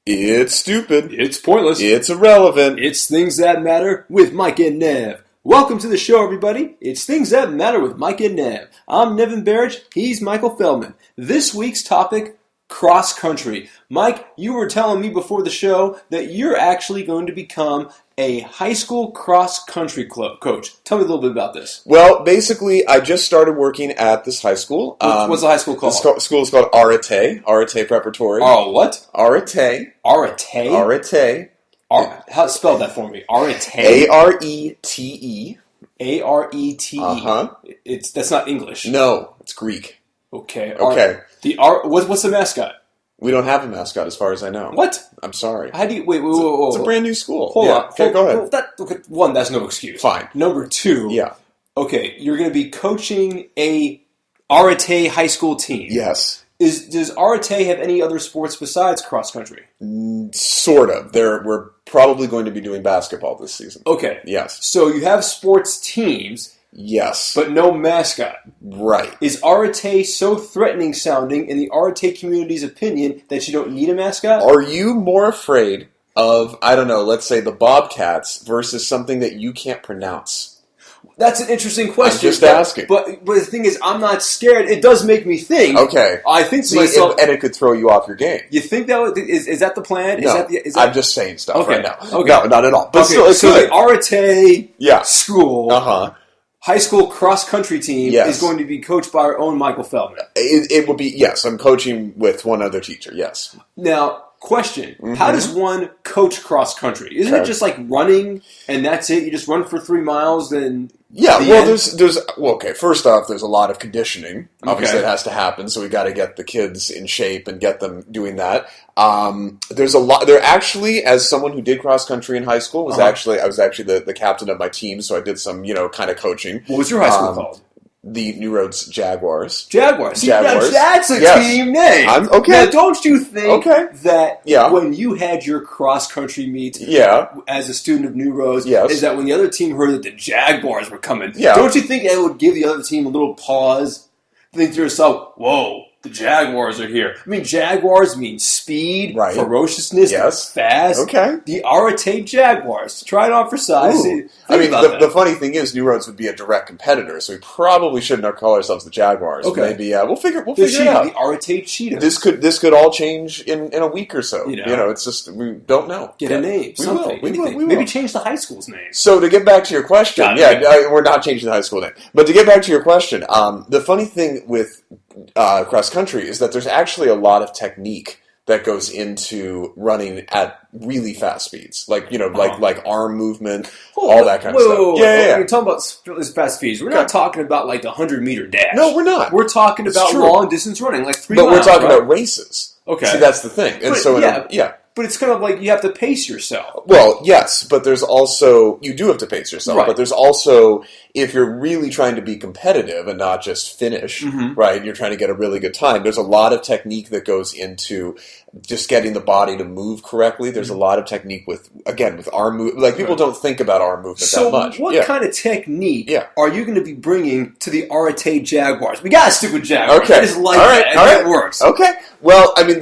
It's stupid. It's pointless. It's irrelevant. It's Things That Matter with Mike and Nev. Welcome to the show, everybody. It's Things That Matter with Mike and Nev. I'm Nevin Barrett. He's Michael Feldman. This week's topic, cross country. Mike, you were telling me before the show that you're actually going to become a high school cross country coach. Tell me a little bit about this. Well, basically, I just started working at this high school. What's the high school called? The school is called Arete Preparatory. Oh, what? Arete. Arete? Arete. How spell that for me? Arete? Arete. Arete. Uh-huh. That's not English. No, it's Greek. Okay. Okay. What's the mascot? We don't have a mascot as far as I know. What? I'm sorry. How do you... Wait. It's a brand new school. Hold on. Okay, go ahead. One, that's no excuse. Fine. Number two... Yeah. Okay, you're going to be coaching a Arete high school team. Yes. Does Arete have any other sports besides cross country? Sort of. We're probably going to be doing basketball this season. Okay. Yes. So you have sports teams... Yes. But no mascot. Right. Is Arete so threatening sounding in the Arete community's opinion that you don't need a mascot? Are you more afraid of, I don't know, let's say the Bobcats versus something that you can't pronounce? That's an interesting question. I'm just asking. But the thing is, I'm not scared. It does make me think. Okay. I think to myself... And it could throw you off your game. You think that is that the plan? No. Is that I'm just saying stuff right now. Okay. No, not at all. But okay. still, it's so good. the Arete Yeah. school... Uh-huh. High school cross-country team is going to be coached by our own Michael Feldman. It will be, yes. I'm coaching with one other teacher, yes. Now, question. Mm-hmm. How does one coach cross-country? Isn't it just like running and that's it? You just run for 3 miles and... Yeah, well, okay, first off, there's a lot of conditioning. Obviously, it has to happen, so we got to get the kids in shape and get them doing that. There's a lot. There actually, as someone who did cross country in high school, I was actually the captain of my team, so I did some, kind of coaching. What was your high school called? The New Roads Jaguars. Jaguars. See, Jaguars. That's a team name. Okay. Now, don't you think that when you had your cross-country meet as a student of New Roads, is that when the other team heard that the Jaguars were coming, don't you think that would give the other team a little pause? Think to yourself, whoa, the Jaguars are here. I mean, Jaguars mean speed, ferociousness, fast. Okay. The Arete Jaguars. Try it on for size. I mean, the funny thing is, New Roads would be a direct competitor, so we probably shouldn't call ourselves the Jaguars. Okay. Maybe we'll figure it out. The Arete Cheetahs. This could all change in a week or so. It's just we don't know. Get a name, something. We will. Maybe change the high school's name. So to get back to your question, we're not changing the high school name. But to get back to your question, the funny thing with cross country is that there's actually a lot of technique that goes into running at really fast speeds, like arm movement, all that kind of stuff. Yeah. You're talking about fast speeds. We're not talking about like the 100-meter dash. No, we're not. We're talking about long distance running, like 3 miles. But we're talking about races. Okay, see, that's the thing. And but it's kind of like you have to pace yourself. Well, yes, but there's also... You do have to pace yourself, but there's also... If you're really trying to be competitive and not just finish, right, you're trying to get a really good time, there's a lot of technique that goes into just getting the body to move correctly. There's a lot of technique with arm movement. Like, people don't think about arm movement that much. So what kind of technique are you going to be bringing to the Arete Jaguars? We got to stick with Jaguars. Okay. I just like that. That works. Okay. Well, I mean,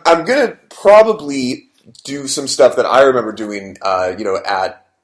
I'm going to probably do some stuff that I remember doing,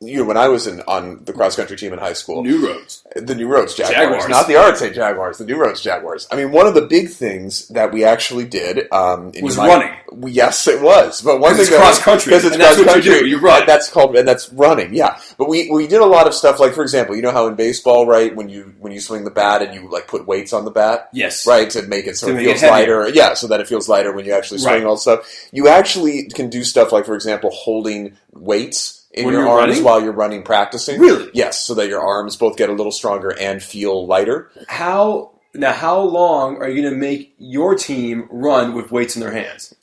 when I was on the cross-country team in high school. New Roads. The New Roads Jaguars. Not the Arete Jaguars, the New Roads Jaguars. I mean, one of the big things that we actually did... was running. Yes, it was. But one thing it's cross-country. Because it's cross-country. What you do. You run. And that's running, yeah. But we did a lot of stuff, like, for example, you know how in baseball, right, when you swing the bat and you, like, put weights on the bat? Yes. Right, to make it so it feels lighter. Yeah, so that it feels lighter when you actually swing all stuff. You actually can do stuff like, for example, holding weights in your arms while you're running practicing. Really? Yes, so that your arms both get a little stronger and feel lighter. How long are you going to make your team run with weights in their hands?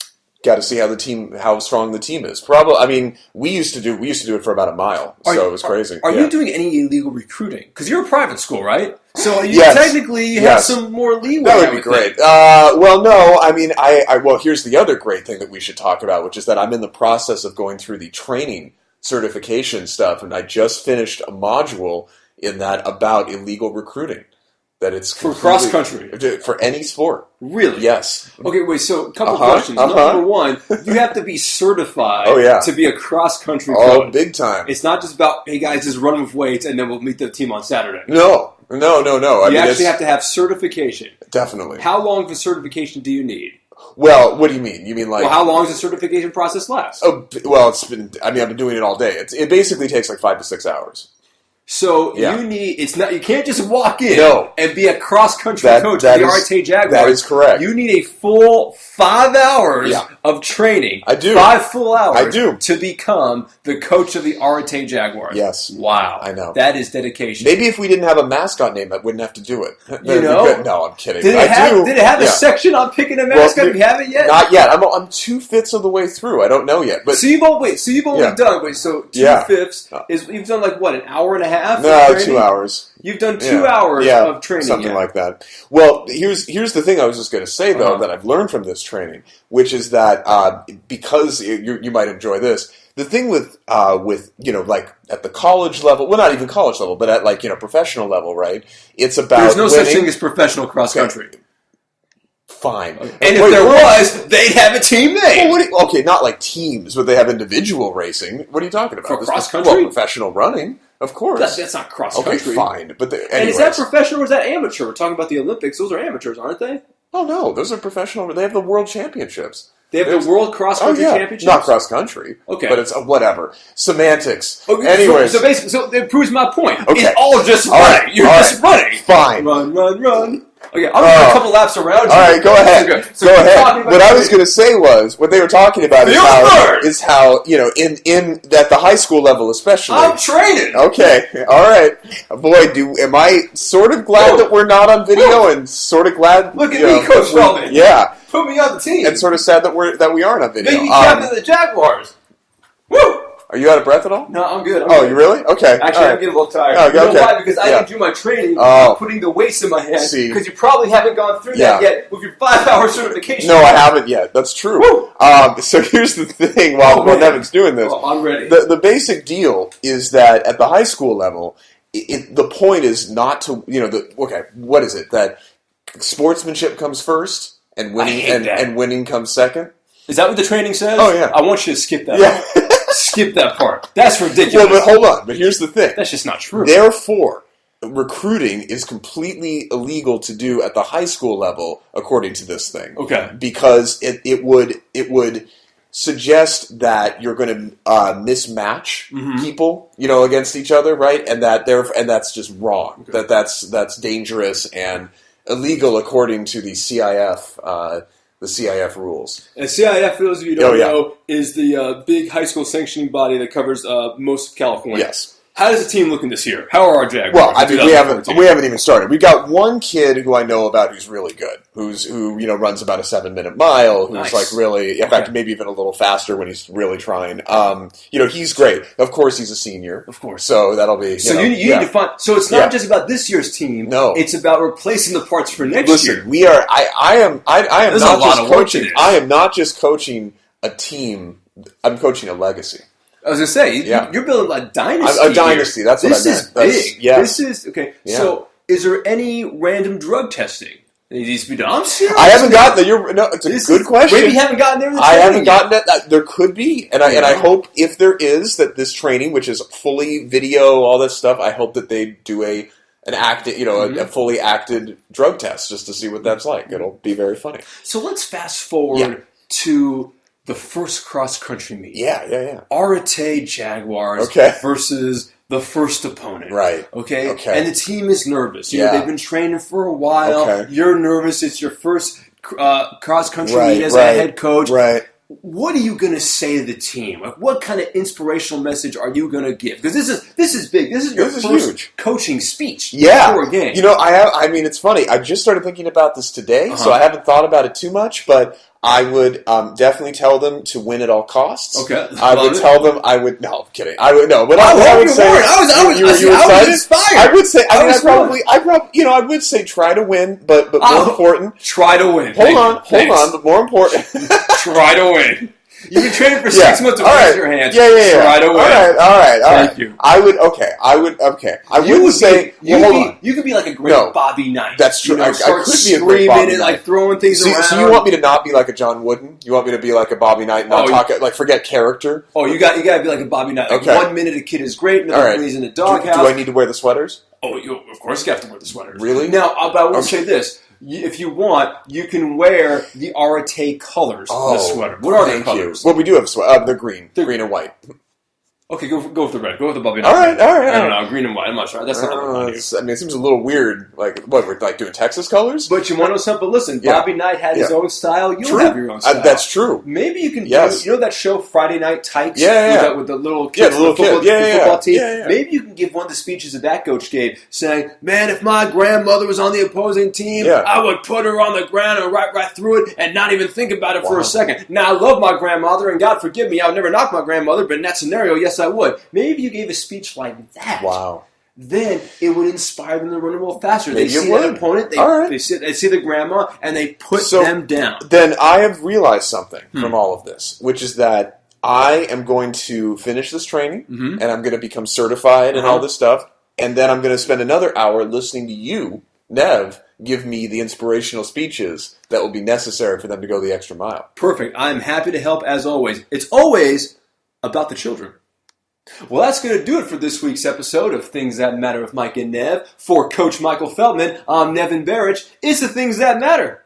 Got to see how strong the team is. Probably. I mean, we used to do it for about a mile, so it was crazy. Are you doing any illegal recruiting? Because you're a private school, right? So you technically have some more leeway. That would be great. Well, no, I mean, well, here's the other great thing that we should talk about, which is that I'm in the process of going through the training certification stuff, and I just finished a module in that about illegal recruiting. that it's for cross country for any sport. Really? Yes. Okay, wait. So, a couple questions. Number one, you have to be certified to be a cross country coach. Oh, big time. It's not just about, hey guys, just run with weights and then we'll meet the team on Saturday. No. You actually have to have certification. Definitely. How long of a certification do you need? Well, what do you mean? You mean like... Well, how long does the certification process last? Oh, well, I've been doing it all day. It basically takes like 5 to 6 hours. So you can't just walk in and be a cross-country coach of the RTA Jaguars. That is correct. You need a full 5 hours of training. I do. 5 full hours I do. to become the coach of the RTA Jaguars. Yes. Wow. I know. That is dedication. Maybe if we didn't have a mascot name, I wouldn't have to do it. No, I'm kidding. Did it have a section on picking a mascot? You haven't yet? Not yet. I'm 2/5 of the way through. I don't know yet. But So you've only done 2/5 is you've done like what, an hour and a half? No, 2 hours. You've done 2 hours of training. Something like that. Well, here's the thing I was just going to say, though, that I've learned from this training, which is that because you might enjoy this, the thing with like at the college level, well, not even college level, but at professional level, right? It's about there's no such thing as professional cross country. Fine. And if there was, they'd have a team name. Well, okay, not like teams, but they have individual racing. What are you talking about? For cross country? Well, professional running, of course. That's not cross country. Okay, fine. But and is that professional or is that amateur? We're talking about the Olympics. Those are amateurs, aren't they? Oh, no. Those are professional. They have the world championships. They have the World Cross Country Championships? Not cross country. Okay. But it's whatever. Semantics. Okay, anyways. So basically, it proves my point. Okay. It's all just running. You're just running. Fine. Run. Okay, I'm going to a couple laps around you. All right, go ahead. Go ahead. What I was going to say was, what they were talking about is how in at the high school level especially. I'm training. Okay, all right. Boy, am I sort of glad that we're not on video and sort of glad. Look at me, Coach Feldman. Yeah. Put me on the team. And sort of sad that we aren't on video. Maybe captain of the Jaguars. Woo! Are you out of breath at all? No, I'm good. You really? Okay. Actually, I'm getting a little tired. Oh, you know why? Because I didn't do my training putting the weights in my head. Because you probably haven't gone through that yet with your 5-hour certification. No, I haven't yet. That's true. So here's the thing. While Nevin's doing this, I'm ready. The basic deal is that at the high school level, the point is not to what is it that sportsmanship comes first and winning and winning comes second? Is that what the training says? Oh yeah. I want you to skip that. Yeah. Skip that part. That's ridiculous. Well, but hold on. But here's the thing. That's just not true. Therefore, recruiting is completely illegal to do at the high school level, according to this thing. Okay. Because it would suggest that you're going to mismatch people, against each other, right? And that's just wrong. Okay. That's dangerous and illegal according to the CIF. The CIF rules. And CIF, for those of you who don't know, is the big high school sanctioning body that covers most of California. Yes. How does the team looking this year? How are our Jaguars? Well, I mean, we haven't even started. We've got one kid who I know about who's really good, who runs about a 7-minute mile, who's like really, in fact, maybe even a little faster when he's really trying. He's great. Of course, he's a senior. Of course. So that'll be. So you need to find. So it's not just about this year's team. No, it's about replacing the parts for next year. Listen, we are. I am not just coaching. I am not just coaching a team. I'm coaching a legacy. I was going to say, you're building a dynasty. A dynasty, that's what I meant. This is big. Yes. This is, okay. Yeah. So, is there any random drug testing that needs to be done? I'm serious. I haven't gotten there. It's a good question. Maybe you haven't gotten there in the I training haven't gotten it. There could be. And I hope if there is, that this training, which is fully video, all this stuff, I hope that they do a fully acted drug test just to see what that's like. It'll be very funny. So, let's fast forward to the first cross-country meet. Yeah. RTA Jaguars versus the first opponent. Right. Okay? And the team is nervous. They've been training for a while. Okay. You're nervous. It's your first cross-country meet as a head coach. Right. What are you going to say to the team? Like, what kind of inspirational message are you going to give? Because this is big. This is your first huge coaching speech before a game. I mean, it's funny. I just started thinking about this today, so I haven't thought about it too much, but I would definitely tell them to win at all costs. Okay. I would tell them. I would. No, I'm kidding. I would no. But I would say. I was inspired. I would say. I would say try to win, but more important, try to win. Hold on. But more important, try to win. You've been training for 6 months to raise your hands. Yeah. Right away. All right. Thank you. I would say. You could be like a great Bobby Knight. That's true. I start could be a great Bobby and like throwing things around. So you want me to not be like a John Wooden? You want me to be like a Bobby Knight and not talk like forget character? Oh, you got to be like a Bobby Knight. Like 1 minute a kid is great, another minute he's in the doghouse. Do I need to wear the sweaters? Oh, of course you have to wear the sweaters. Really? Now, but I will say this. If you want, you can wear the Arate colors of the sweater. What are the colors? Well, we do have a sweater. They're green. Green and white. Okay, go with the red. Go with the Bobby Knight. All right. I don't know, green and white. I'm not sure. That's not on you. I mean, it seems a little weird. Like, what, we're like doing Texas colors? But you want to know something? Listen, Bobby Knight had his own style. You'll have your own style. That's true. Maybe you can do, you know that show Friday Night Tykes? With the little kids, the football team? Yeah. Maybe you can give one of the speeches that coach gave, saying, man, if my grandmother was on the opposing team, I would put her on the ground and right through it and not even think about it for a second. Now, I love my grandmother, and God forgive me, I would never knock my grandmother, but in that scenario, yes, I would. Maybe if you gave a speech like that, then it would inspire them to run a little faster. They see that opponent, they see the grandma, and they put them down. Then I have realized something from all of this, which is that I am going to finish this training, and I'm going to become certified and all this stuff, and then I'm going to spend another hour listening to you, Nev, give me the inspirational speeches that will be necessary for them to go the extra mile. Perfect. I'm happy to help as always. It's always about the children. Well, that's going to do it for this week's episode of Things That Matter with Mike and Nev. For Coach Michael Feldman, I'm Nevin Barrich. It's the Things That Matter.